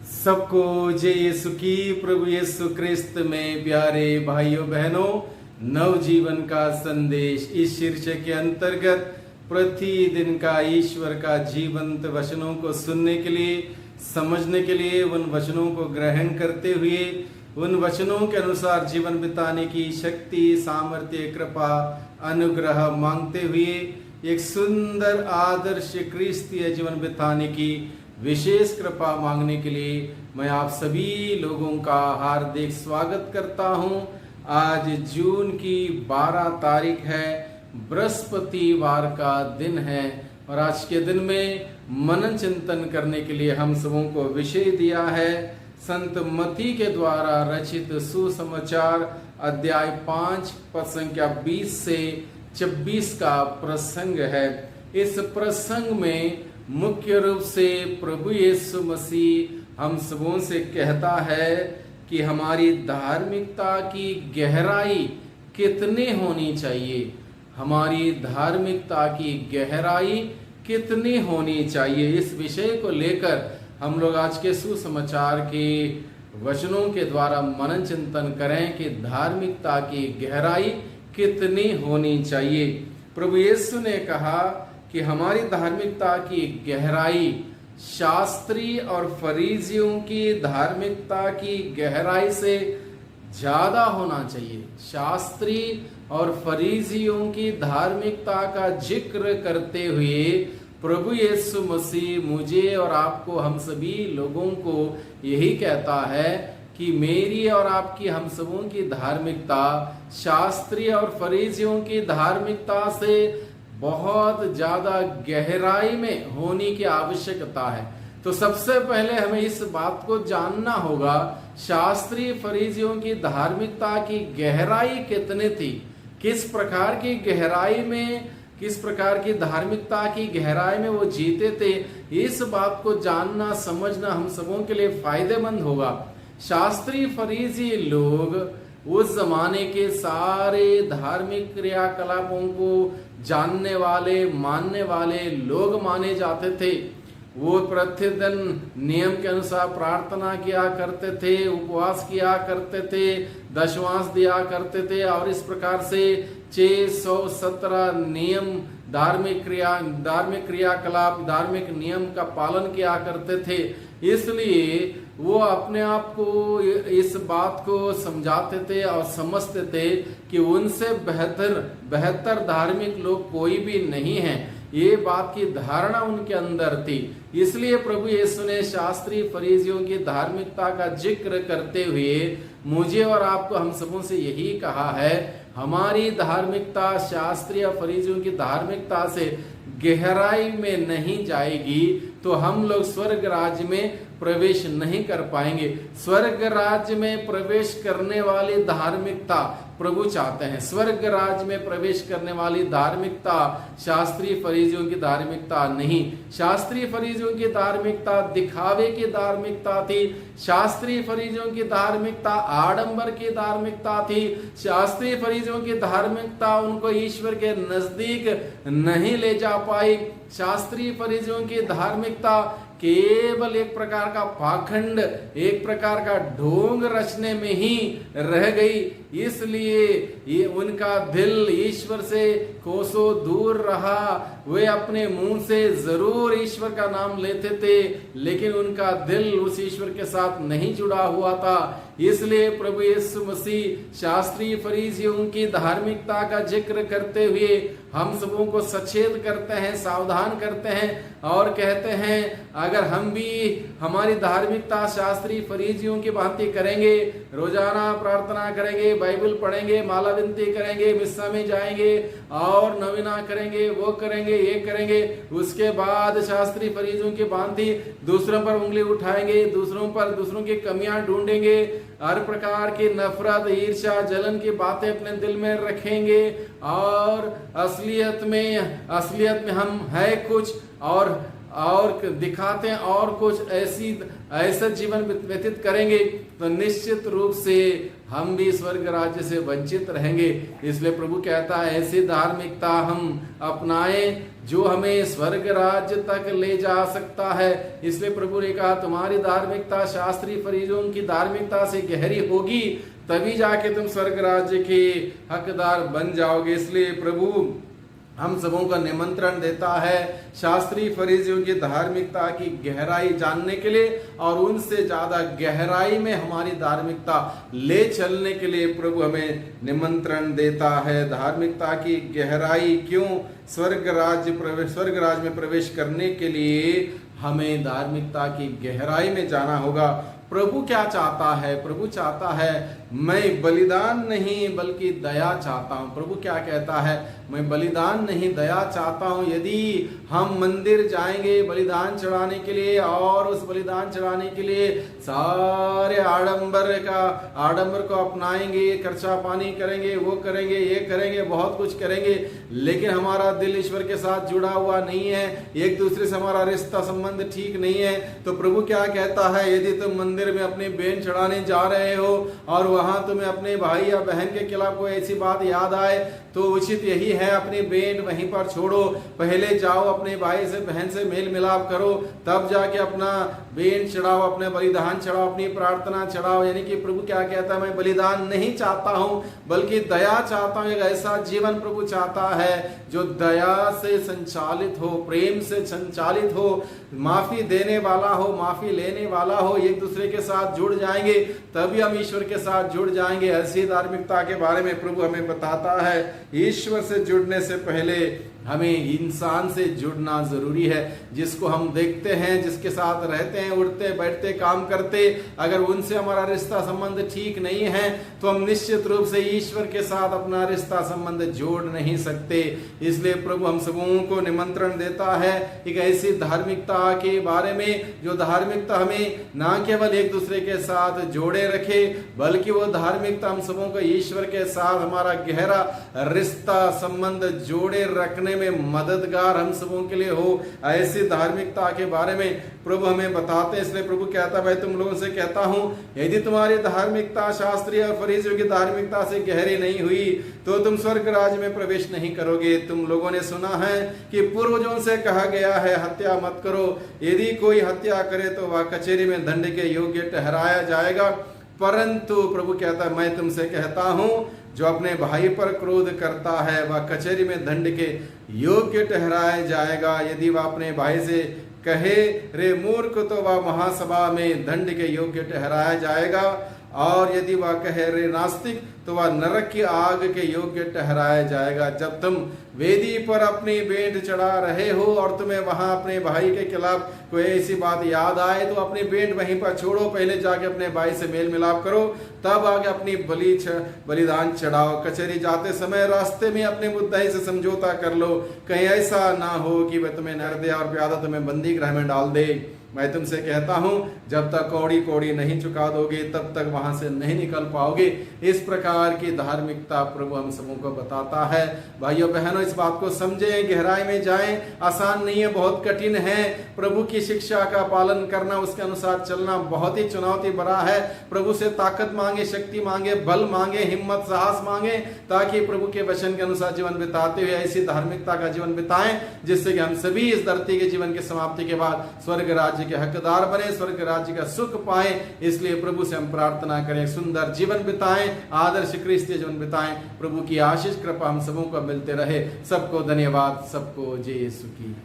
सबको जय यीशु की। प्रभु यीशु क्रिस्त में प्यारे भाइयों बहनों, नवजीवन का संदेश इस शीर्षक के अंतर्गत प्रतिदिन का ईश्वर का जीवंत वचनों को सुनने के लिए, समझने के लिए, उन वचनों को ग्रहण करते हुए उन वचनों के अनुसार जीवन बिताने की शक्ति, सामर्थ्य, कृपा, अनुग्रह मांगते हुए एक सुंदर आदर्श क्रिस्तीय जीवन बिताने की विशेष कृपा मांगने के लिए मैं आप सभी लोगों का हार्दिक स्वागत करता हूं। आज जून की 12 तारीख है, बृहस्पतिवार का दिन है और आज के दिन में मनन चिंतन करने के लिए हम सबों को विषय दिया है संत मती के द्वारा रचित सुसमाचार अध्याय 5 पद संख्या 20 से 26 का प्रसंग है। इस प्रसंग में मुख्य रूप से प्रभु यीशु मसीह हम सबों से कहता है कि हमारी धार्मिकता की गहराई कितनी होनी चाहिए, हमारी धार्मिकता की गहराई कितनी होनी चाहिए। इस विषय को लेकर हम लोग आज के सुसमाचार के वचनों के द्वारा मनन चिंतन करें कि धार्मिकता की गहराई कितनी होनी चाहिए। प्रभु यीशु ने कहा कि हमारी धार्मिकता की गहराई शास्त्री और फरीसियों की धार्मिकता की गहराई से ज्यादा होना चाहिए। शास्त्री और फरीसियों की धार्मिकता का जिक्र करते हुए प्रभु यीशु मसीह मुझे और आपको, हम सभी लोगों को यही कहता है कि मेरी और आपकी, हम सबों की धार्मिकता शास्त्री और फरीसियों की धार्मिकता से बहुत ज्यादा गहराई में होने की आवश्यकता है। तो सबसे पहले हमें इस बात को जानना होगा, शास्त्री फरीसियों की धार्मिकता की गहराई कितनी थी, किस प्रकार की गहराई में, किस प्रकार की धार्मिकता की गहराई में वो जीते थे। इस बात को जानना समझना हम सबों के लिए फायदेमंद होगा। शास्त्री फरीसी लोग उस जमाने के सारे धार्मिक क्रियाकलापों को जानने वाले, मानने वाले लोग माने जाते थे। वो प्रतिदिन नियम के अनुसार प्रार्थना किया करते थे, उपवास किया करते थे, दशवांश दिया करते थे और इस प्रकार से 617 नियम, धार्मिक क्रियाकलाप, धार्मिक नियम का पालन किया करते थे। इसलिए वो अपने आप को इस बात को समझाते थे और समझते थे कि उनसे बेहतर धार्मिक लोग कोई भी नहीं है। ये बात की धारणा उनके अंदर थी। इसलिए प्रभु यीशु ने शास्त्री फरीसियों की धार्मिकता का जिक्र करते हुए मुझे और आपको, हम सबों से यही कहा है, हमारी धार्मिकता शास्त्री और फरीसियों की धार्मिकता से गहराई में नहीं जाएगी तो हम लोग स्वर्ग राज्य में प्रवेश नहीं कर पाएंगे। स्वर्ग राज्य में प्रवेश करने वाली धार्मिकता प्रभु चाहते हैं। स्वर्ग राज्य में प्रवेश करने वाली धार्मिकता शास्त्री फरीसियों की धार्मिकता नहीं। शास्त्री फरीसियों की धार्मिकता दिखावे की धार्मिकता थी। शास्त्री फरीसियों की धार्मिकता आडंबर की धार्मिकता थी। शास्त्री फरीसियों की धार्मिकता उनको ईश्वर के नजदीक नहीं ले जा पाई। शास्त्री फरीसियों की धार्मिकता केवल एक प्रकार का पाखंड, एक प्रकार का ढोंग रचने में ही रह गई। इसलिए ये उनका दिल ईश्वर से कोसों दूर रहा। वे अपने मुंह से जरूर ईश्वर का नाम लेते थे, लेकिन उनका दिल उस ईश्वर के साथ नहीं जुड़ा हुआ था। इसलिए प्रभु यीशु मसीह शास्त्री फरीसियों की धार्मिकता का जिक्र करते हुए हम सबों को सचेत करते हैं, सावधान करते हैं और कहते हैं, अगर हम भी हमारी धार्मिकता शास्त्री फरीसियों की भांति करेंगे, रोजाना प्रार्थना करेंगे, बाइबल पढ़ेंगे, माला विनती करेंगे, मिस्सा में जाएंगे और नवीना करेंगे, वो करेंगे, ये करेंगे, उसके बाद शास्त्री फरीसियों की भांति दूसरों पर उंगली उठाएंगे, दूसरों की कमियां ढूंढेंगे, हर प्रकार की नफरत, ईर्ष्या, जलन की बातें अपने दिल में रखेंगे और असलियत में हम है कुछ और दिखाते हैं और कुछ ऐसा जीवन व्यतीत करेंगे तो निश्चित रूप से हम भी स्वर्ग राज्य से वंचित रहेंगे। इसलिए प्रभु कहता है ऐसी धार्मिकता हम अपनाएं जो हमें स्वर्ग राज्य तक ले जा सकता है। इसलिए प्रभु ने कहा तुम्हारी धार्मिकता शास्त्री फरीजों की धार्मिकता से गहरी होगी, तभी जाके तुम स्वर्ग राज्य के हकदार बन जाओगे। इसलिए प्रभु हम सबों का निमंत्रण देता है शास्त्री फरीसियों की धार्मिकता की गहराई जानने के लिए और उनसे ज्यादा गहराई में हमारी धार्मिकता ले चलने के लिए प्रभु हमें निमंत्रण देता है। धार्मिकता की गहराई क्यों? स्वर्ग राज्य में प्रवेश करने के लिए हमें धार्मिकता की गहराई में जाना होगा। प्रभु क्या चाहता है? प्रभु चाहता है मैं बलिदान नहीं बल्कि दया चाहता हूं। प्रभु क्या कहता है? मैं बलिदान नहीं दया चाहता हूं। यदि हम मंदिर जाएंगे बलिदान चढ़ाने के लिए और उस बलिदान चढ़ाने के लिए सारे आडंबर को अपनाएंगे, खर्चा पानी करेंगे, वो करेंगे, ये करेंगे, बहुत कुछ करेंगे, लेकिन हमारा दिल ईश्वर के साथ जुड़ा हुआ नहीं है, एक दूसरे से हमारा रिश्ता संबंध ठीक नहीं है, तो प्रभु क्या कहता है? यदि तुम मंदिर में अपनी बेन चढ़ाने जा रहे हो और वहां तुम्हें अपने भाई या बहन के खिलाफ कोई ऐसी बात याद आए, तो उचित यही है अपनी बेन वहीं पर छोड़ो, पहले जाओ अपने भाई से बहन से मेल मिलाप करो, तब जाके अपना बेन चढ़ाओ, अपने बलिदान चढ़ाओ, अपनी प्रार्थना चढ़ाओ। यानी कि प्रभु क्या कहता है? मैं बलिदान नहीं चाहता हूं बल्कि दया चाहता हूं। एक ऐसा जीवन प्रभु चाहता है जो दया से संचालित हो, प्रेम से संचालित हो, माफी देने वाला हो, माफी लेने वाला हो, एक दूसरे के साथ जुड़ जाएंगे तभी हम ईश्वर के साथ जुड़ जाएंगे। ऐसी धार्मिकता के बारे में प्रभु हमें बताता है। ईश्वर से जुड़ने से पहले हमें इंसान से जुड़ना जरूरी है। जिसको हम देखते हैं, जिसके साथ रहते हैं, उठते बैठते काम करते, अगर उनसे हमारा रिश्ता संबंध ठीक नहीं है तो हम निश्चित रूप से ईश्वर के साथ अपना रिश्ता संबंध जोड़ नहीं सकते। इसलिए प्रभु हम सबों को निमंत्रण देता है एक ऐसी धार्मिकता के बारे में जो धार्मिकता हमें ना केवल एक दूसरे के साथ जोड़े रखे बल्कि वो धार्मिकता हम सबों को ईश्वर के साथ हमारा गहरा रिश्ता संबंध जोड़े रखने में मददगार हम सबों के लिए हो। ऐसी धार्मिकता के बारे में प्रभु हमें बताते हैं। इसलिए प्रभु कहता है, भाई तुम लोगों से कहता हूं यदि तुम्हारी धार्मिकता शास्त्री और फरीसियों की धार्मिकता से गहरी नहीं हुई तो तुम स्वर्ग राज्य में प्रवेश नहीं करोगे। तुम लोगों ने सुना है कि पूर्वजों से कहा गया है हत्या मत करो, यदि कोई हत्या करे तो वह कचहरी में दंड के योग्य ठहराया जाएगा। परंतु प्रभु कहता है मैं तुमसे कहता हूं जो अपने भाई पर क्रोध करता है वह कचहरी में दंड के योग्य ठहराया जाएगा। यदि वह अपने भाई से कहे रे मूर्ख तो वह महासभा में दंड के योग्य ठहराया जाएगा, और यदि वह कहे रे नास्तिक तो वह नरक की आग के योग्य ठहराया जाएगा। जब तुम वेदी पर अपनी भेंट चढ़ा रहे हो और तुम्हें वहां अपने भाई के खिलाफ कोई ऐसी बात याद आए तो अपनी भेंट वहीं पर छोड़ो, पहले जाके अपने भाई से मेल मिलाप करो, तब आगे अपनी बलिदान चढ़ाओ। कचहरी जाते समय रास्ते में अपने मुद्दई से समझौता कर लो, कहीं ऐसा ना हो कि वह तुम्हें नर दे और प्यादा तुम्हें बंदी गृह में डाल दे। मैं तुमसे कहता हूं जब तक कौड़ी नहीं चुका दोगे तब तक वहां से नहीं निकल पाओगे। इस प्रकार की धार्मिकता प्रभु हम सबों को बताता है। भाइयों बहनों इस बात को समझें, गहराई में जाएं। आसान नहीं है, बहुत कठिन है। प्रभु की शिक्षा का पालन करना, उसके अनुसार चलना बहुत ही चुनौती भरा है। प्रभु से ताकत मांगे, शक्ति मांगे, बल मांगे, हिम्मत साहस मांगे, ताकि प्रभु के वचन के अनुसार जीवन बिताते हुए ऐसी धार्मिकता का जीवन बिताएं जिससे कि हम सभी इस धरती के जीवन की समाप्ति के बाद स्वर्ग राज्य के हकदार बने, स्वर्ग राज्य का सुख पाए। इसलिए प्रभु से हम प्रार्थना करें, सुंदर जीवन बिताएं, आदर्श क्रिस्तीय जीवन बिताएं। प्रभु की आशीष कृपा हम सबों को मिलते रहे। सबको धन्यवाद, सबको जय यीशु की।